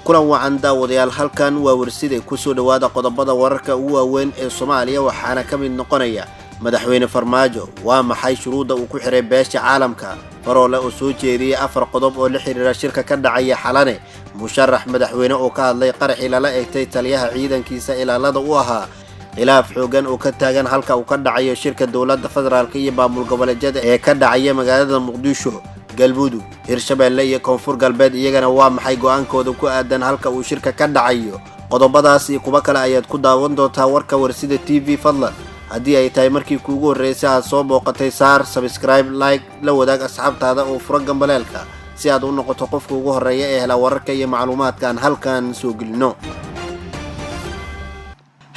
kulan wacan daawadayaal halkan waa warsiday kusoo dhawaada qodobada wararka ugu waaweyn ee Soomaaliya waxaana ka mid noqonaya madaxweyne Farmaajo waa maxay shuruuda uu ku xiray beesha caalamka farole oo soo jeediyay 4 qodob oo la xiriira shirka ka dhacaya xalane musharax madaxweyne oo ka hadlay qaraxii lala eegtay taliyaha ciidankiisa ilaalada u ahaa khilaaf xoogan oo ka taagan halka uu ka dhacayo shirka dawladda federaalka iyo maamul goboleedyada ee ka dhacaya magaalada Muqdisho galmudug hirshabeelle iyo koonfur galbeed iyagana waa maxay go'aankooda ku aadan halka uu shirka ka dhacayo qodobadaas iyo kuwa kale ayaad ku daawan doontaa warka warsida TV fadlan haddii ay tahay markii kuugu horeysay aad soo booqatay saar subscribe like la wadaag asxaabtaada oo furo gambaleelka si aad u noqoto qofka ugu horeeya ee hela wararka iyo macluumaadkan halkan soo gelino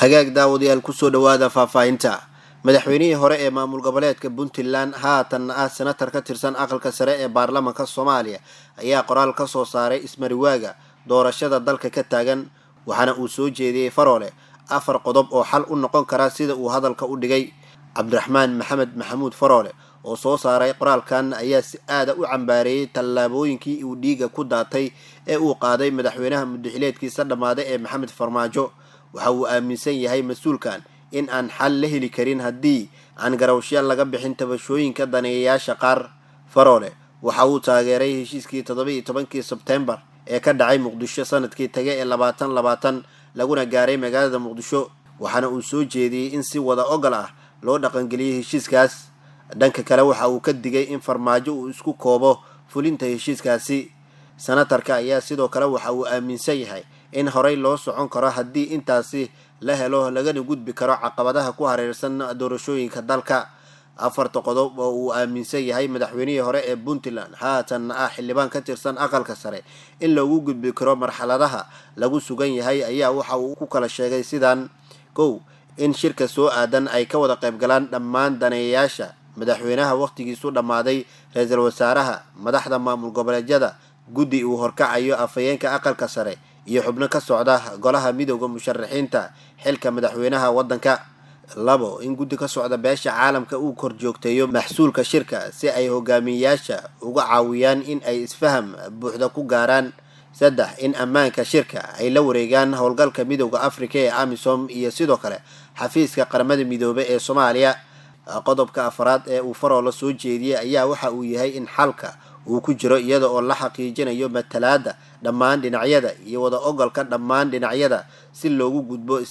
hagaag daawadayaal ku soo dhawaada faahfaahinta madaxweynihii hore ee maamul goboleedka Puntland haatan senator ka tirsan aqalka sare ee baarlamaanka Soomaaliya ayaa qoraal ka soo saaray ismariwaaga doorashada dalka ka taagan waxaana uu soo jeediyay farole 4 qodob oo xal u noqon kara sida uu hadalka u dhigay Cabdiraxmaan Maxamed Maxamuud Farole oo soo saaray qoraalkan ayaa si aad u cambaareeyay tallaabooyinkii uu dhiiga ku daatay ee uu qaaday madaxweynaha muddaxileedkiisa dhamaaday ee Maxamed Farmaajo waxa uu aaminsan yahay mas'uulkan in aan xal la heli karin haddii aan garawshiya laga bixin tabashooyinka daneeyayaasha qaar farole waxa uu taageeray heshiiskii 17 Sebtembar ee ka dhacay Muqdisho sanadkii tagay ee 2020 laguna gaaray magaalada Muqdisho waxaana uu soo jeediyay in si wada oggol ah loo dhaqangeliyay heshiiskaas dhanka kale waxa uu ka digay in Farmaajo uu isku koobo fulinta heshiiskaasi senatarka ayaa sidoo kale waxa uu aaminsan yahay in horey loo socon karo haddii intaasi la helo lagana gudbi karo caqabadaha ku hareersan doorashooyinka dalka 4 qodob oo uu aaminsan yahay madaxweynihii hore ee Puntland haatan xildhibaan ka tirsan aqalka sare in lagu gudbi karo marxaladaha lagu sugan yahay ayaa waxa uu ku kala sheegay sidaan in shirka soo aadan ay ka wada qayb galaan dhammaan daneeyayaasha madaxweynaha waqtigiisu dhamaaday ra'iisul wasaaraha madaxda maamul goboleedyada guddi uu horkacayo afayeenka aqalka sare iyo xubno ka socda golaha midowga musharaxiinta xilka madaxweynaha wadanka 2 in guddi ka socda beesha caalamka uu kor joogteeyo maxsuulka shirka si ay hogaamiyayaasha uga caawiyaan in ay isfaham buuxda ku gaaraan 3 in ammaanka shirka ay la wareegaan howlgalka midowga Afrika ee AMISOM iyo sidoo kale xafiiska qaramada midoobay ee Soomaaliya qodobka 4 ee uu farole soo jeediyay ayaa waxa uu yahay in xalka uu ku jiro iyada oo la xaqiijinayo matalaada dhammaan dhinacyada iyo wada ogolka dhammaan dhinacyada si loogu gudbo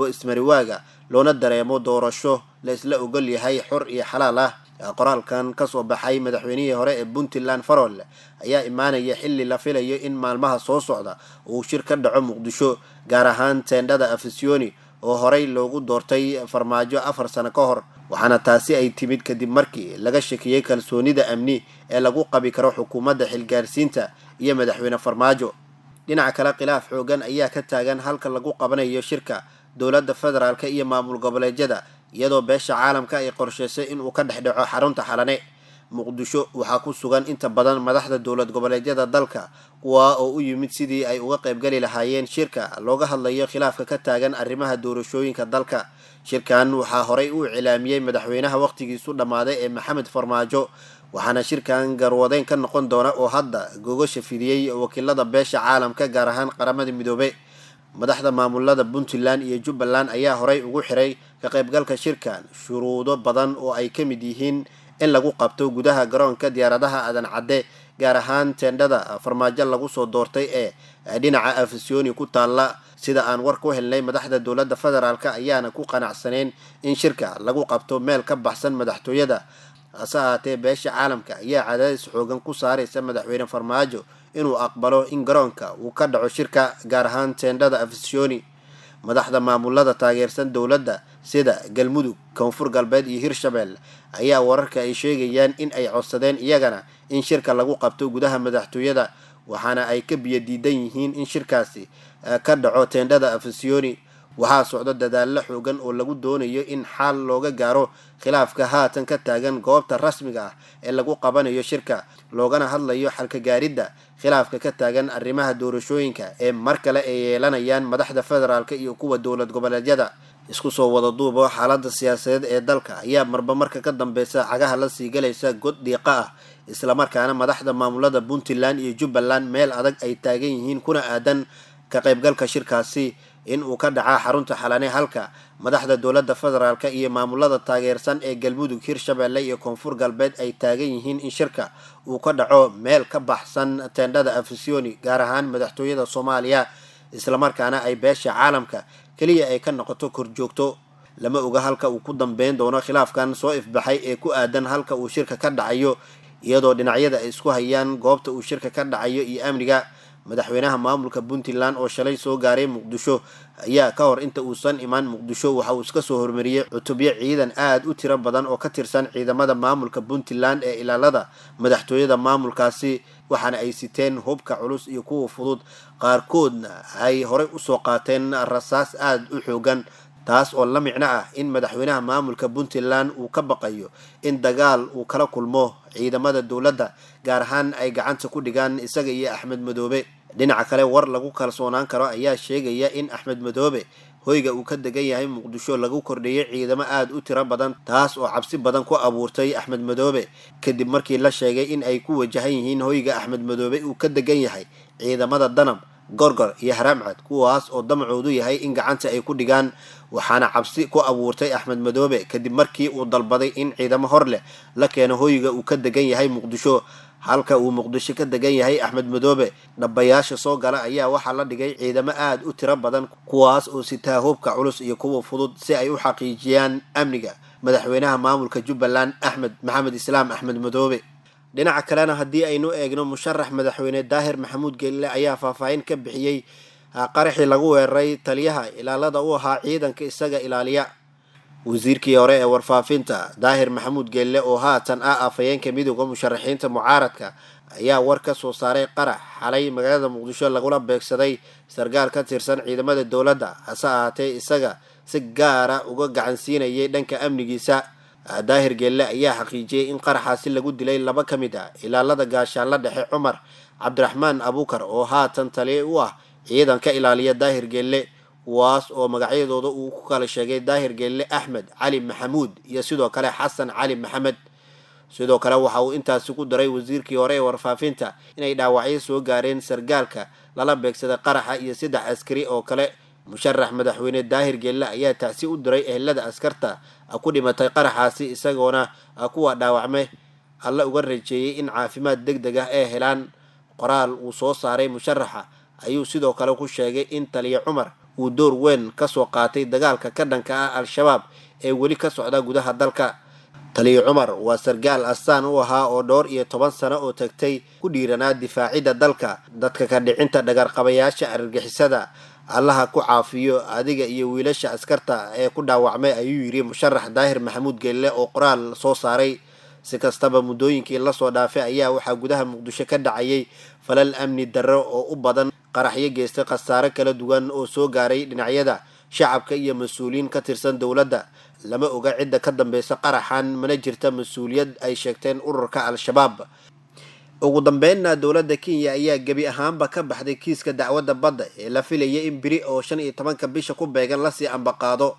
ismariwaaga loona dareemo doorasho la isla ogol yahay xor iyo xalaal ah qoraalkan ka soo baxay madaxweynihii hore ee Puntland Farole ayaa imaanaya xilli la filayo in maalmaha soo socda uu shir ka dhaco Muqdisho gaar ahaan teendhada Afisyooni oo horey loogu doortay Farmaajo 4 sano ka hor waxaana taasi ay timid kadib markii laga shakiyay kalsoonida amni ee lagu qabi karo xukuumadda xilgaarsiinta iyo madaxweyne Farmaajo dhinaca kale khilaaf xoogan ayaa ka taagan halka lagu qabanayo shirka dawladda federaalka iyo maamul goboleedyada iyadoo beesha caalamka ay qorsheysay in uu ka dhaxdhaco xarunta xalane Muqdisho waxaa ku sugan inta badan madaxda dawlad goboleedyada dalka kuwa oo u yimid sidii ay uga qayb gali lahaayeen shirka looga hadlayo khilaafka ka taagan arrimaha doorashooyinka dalka shirkan waxaa horey u cilaamiyay madaxweynaha waqtigiisu dhamaaday ee Maxamed Farmaajo waxaana shirkan garwadeyn ka noqon doona oo hadda gogasha fidiyay wakiilada beesha caalamka gaar ahaan qaramada midoobay madaxda maamulada Puntland iyo Jubbaland ayaa horey ugu xiray ka qaybgalka shirkan shuruudo badan oo ay ka mid yihiin in lagu qabto gudaha garoonka diyaaradaha aadan cadde gaar ahaan teendhada Farmaajo lagu soo doortay ee dhinaca Afisyooni ku taala sida aan war ku helnay madaxda dawladda federaalka ayaana ku qanacsaneen in shirka lagu qabto meel ka baxsan madaxtooyada asaate beesha caalamka ayaa cadaadis xoogan ku saaraysa madaxweyne Farmaajo inuu aqbalo in garoonka uu ka dhaco shirka gaar ahaan teendhada Afisyooni madaxda maamulada taageersan dawladda sida galmudug koonfur galbeed iyo hirshabeelle ayaa wararka ay sheegayaan in ay codsadeen iyagana in shirka lagu qabto gudaha madaxtooyada waxaana ay ka biyo diidan yihiin in shirkaasi ka dhaco teendhada Afisyooni waxaa socdo dadaalo xoogan oo lagu doonayo in xal looga gaaro khilaafka haatan ka taagan goobta rasmiga ah ee lagu qabanayo shirka loogana hadlayo xalka gaaridda khilaafka ka taagan arrimaha doorashooyinka ee mar kale ay yeelanayaan madaxda federaalka iyo kuwa dawlad goboleedyada isku soo wada duubo xaaladda siyaasadeed ee dalka ayaa marba marka ka dambeysa cagaha la sii galaysa god dhiiqa ah, isla markaana madaxda maamulada Puntland iyo Jubbaland meel adag ay taagan yihiin kuna aadan ka qaybgalka shirkaasi in uu ka dhaca xarunta Xalane, halka madaxda dowladda federaalka iyo maamulada taageersan ee Galmudug, Hirshabelle iyo Koonfur Galbeed ay taagan yihiin in shirka uu ka dhaco meel ka baxsan teendhada Afisiyoni, gaar ahaan madaxtooyada Soomaaliya, isla markaana ay beesha caalamka kaliya ay ka noqoto korjoogto. Lama oga halka uu ku dambeyn doono khilaafkan soo ifbaxay ee ku aadan halka uu shirka ka dhacayo, iyadoo dhinacyada ay isku hayaan goobta uu shirka ka dhacayo iyo amniga. Madaxweynaha maamulka Puntland oo shalay soo gaaray Muqdisho ayaa ka hor inta uusan imaan Muqdisho waxa uu iska soo hormariyay cutubyo ciidan aad u tiro badan oo ka tirsan ciidamada maamulka Puntland ee ilaalada madaxtooyada maamulkaasi, waxaana ay siteen hubka culus iyo kuwa fudud, qaarkoodna ay horey u soo qaateen rasaas aad u xoogan, taas oo la micno ah in madaxweynaha maamulka Puntland uu ka baqayo in dagaal uu kala kulmo ciidamada dowladda, gaar ahaan ay gacanta ku dhigaan isaga iyo Axmed Madoobe. Dhinaca kale, war lagu kalsoonaan karo ayaa sheegaya in Axmed Madoobe hoyga uu ka degan yahay Muqdisho lagu kordhiyay ciidamo aad u tiro badan, taas oo cabsi badan ku abuurtay Axmed Madoobe kadib markii la sheegay in ay ku wajahan yihiin hoyga Axmed Madoobe uu ka degan yahay ciidamada Danab, Gorgor iyo Haramcad, kuwaas oo damacoodu yahay in gacanta ay ku dhigaan, waxaana cabsi ku abuurtay Axmed Madoobe kadib markii uu dalbaday in ciidamo hor leh la keeno hoyga uu ka degan yahay Muqdisho. Halka uu Muqdisho ka degan yahay Axmed Madoobe, dhabayaasha soo gala ayaa waxaa la dhigay ciidamo aad u tiro badan, kuwaas oo sitaa hubka culus iyo kuwa fudud si ay u xaqiijiyaan amniga madaxweynaha maamulka Jubbaland Axmed Maxamed Islaam Axmed Madoobe. dhinaca kalena haddii aynu eegno musharax madaxweyne Daahir Maxamuud Geelle ayaa faahfaahin ka bixiyay qaraxii lagu weeraray taliyaha ilaalada u ahaa ciidanka isaga ilaaliya. wasiirkii hore ee warfaafinta Daahir Maxamuud Geelle oo haatan ah afhayeenka midowga musharaxiinta mucaaradka ayaa war ka soo saaray qarax xalay magaalada Muqdisho lagula beegsaday sargaal ka tirsan ciidamada dowladda, hase ahaatee isaga si gaar ah uga gacan siinayay dhanka amnigiisa. Daahir Geelle ayaa xaqiijiyay in qaraxaasi lagu dilay laba ka mid ah ilaalada gaashaanla dhexe Cumar Cabdiraxmaan Abuukar oo haatan taliye u ah ciidanka ilaaliya Daahir Geelle, kuwaas oo magacyadooda uu ku kala sheegay Daahir Geelle Axmed Cali Maxamuud iyo sidoo kale Xasan Cali Maxamed. sidoo kale waxa uu intaasi ku daray wasiirkii hore ee warfaafinta inay dhaawacyo soo gaareen sargaalka lala beegsaday qaraxa iyo 3 askari oo kale. musharax madaxweyne Daahir Geelle ayaa tacsi u diray ehelada askarta ku dhimatay qaraxaasi, isagoona kuwa dhaawacmay alla uga rajeeyay in caafimaad degdeg ah ay helaan. qoraal uu soo saaray musharaxa ayuu sidoo kale ku sheegay in taliye Cumar uu door weyn ka soo qaatay dagaalka ka dhanka ah Al-Shabaab ee weli ka socda gudaha dalka. taliye Cumar waa sargaal astaan u ahaa oo dhowr iyo 10 sano oo tagtay ku dhiiranaa difaacida dalka, dadka ka dhicinta dhagarqabayaasha argagixisada. allaha ku caafiyo adiga iyo wiilasha askarta ee ku dhaawacmay, ayuu yiri musharax Daahir Maxamuud Geelle oo qoraal soo saaray. si kastaba muddooyinkii la soo dhaafay ayaa waxaa gudaha Muqdisho ka dhacayay falal amni darro oo u badan qaraxyo geystay khasaare kala duwan oo soo gaaray dhinacyada shacabka iyo mas'uuliyiin ka tirsan dowladda. lama oga cidda ka dambeysa qaraxan, mana jirta mas'uuliyad ay sheegteen ururka Al-Shabaab. ugu dambeynna dowladda Kenya ayaa gabi ahaanba ka baxday kiiska dacwadda badda ee la filayay in biri oo 15 bisha ku beegan la sii ambaqaado.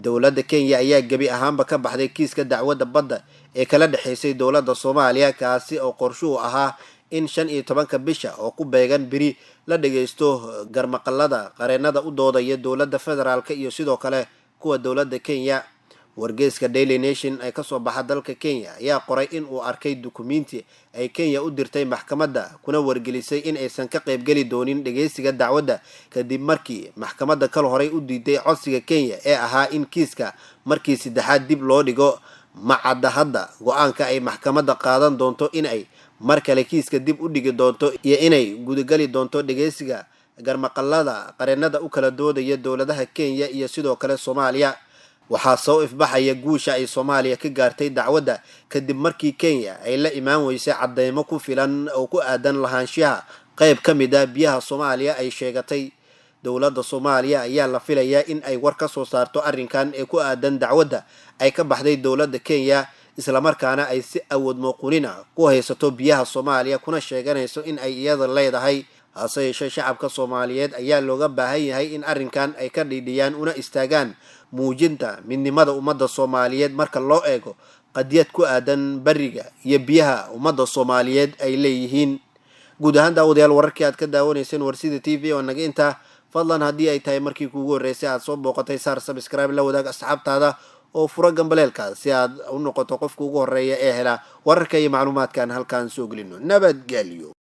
dowladda Kenya ayaa gabi ahaanba ka baxday kiiska dacwadda badda ee kala dhaxaysay dowladda Soomaaliya, kaasi oo qorshuhu ahaa in 15 bisha oo ku beegan biri la dhageysto garmaqalada qareenada u doodaya dowladda federaalka iyo sidoo kale kuwa dowladda Kenya. wargeyska Daily Nation ee ka soo baxa dalka Kenya ayaa qoray in uu arkay dukumiinti ay Kenya u dirtay maxkamadda kuna wargelisay in aysan ka qayb gali doonin dhageysiga dacwadda kadib markii maxkamadda kal horay u diiday codsiga Kenya ee ahaa in kiiska markii saddexaad dib loo dhigo. macadda hadda go'aanka ay maxkamadda qaadan doonto in ay mar kale kiiska dib u dhigi doonto iyo inay gudagali doonto dhageysiga garmaqalada qareenada u kala doodaya dowladaha Kenya iyo sidoo kale Soomaaliya. waxaa soo ifbaxaya guusha ay Soomaaliya ka gaartay dacwadda kadib markii Kenya ay la imaan weysay cadeymo ku filan oo ku aadan lahaanshaha qayb ka mid ah biyaha Soomaaliya ay sheegatay. dowladda Soomaaliya ayaa la filayaa in ay war ka soo saarto arrinkan ee ku aadan dacwadda ay ka baxday dowladda Kenya, isla markaana ay si awood muuqunina ku haysato biyaha Soomaaliya kuna sheeganayso in ay iyada leedahay. hase yeeshee shacabka Soomaaliyeed ayaa looga baahan yahay in arrinkan ay ka dhiidhiyaan una istaagaan muujinta midnimada ummadda Soomaaliyeed marka loo eego qadiyad ku aadan bariga iyo biyaha ummadda Soomaaliyeed ay leeyihiin. guud ahaan daawadayaal wararkii aad ka daawanayseen Warsida TV oo naga inta fadlan haddii ay tahay markii kuugu horeysay aad soo booqatay saar subscribe la wadaag asxaabtaada oo fura gambaleelka si aad u noqoto qofka ugu horeeya ee hela wararka iyo macluumaadkan halkaan soo gelino. nabadgelyo.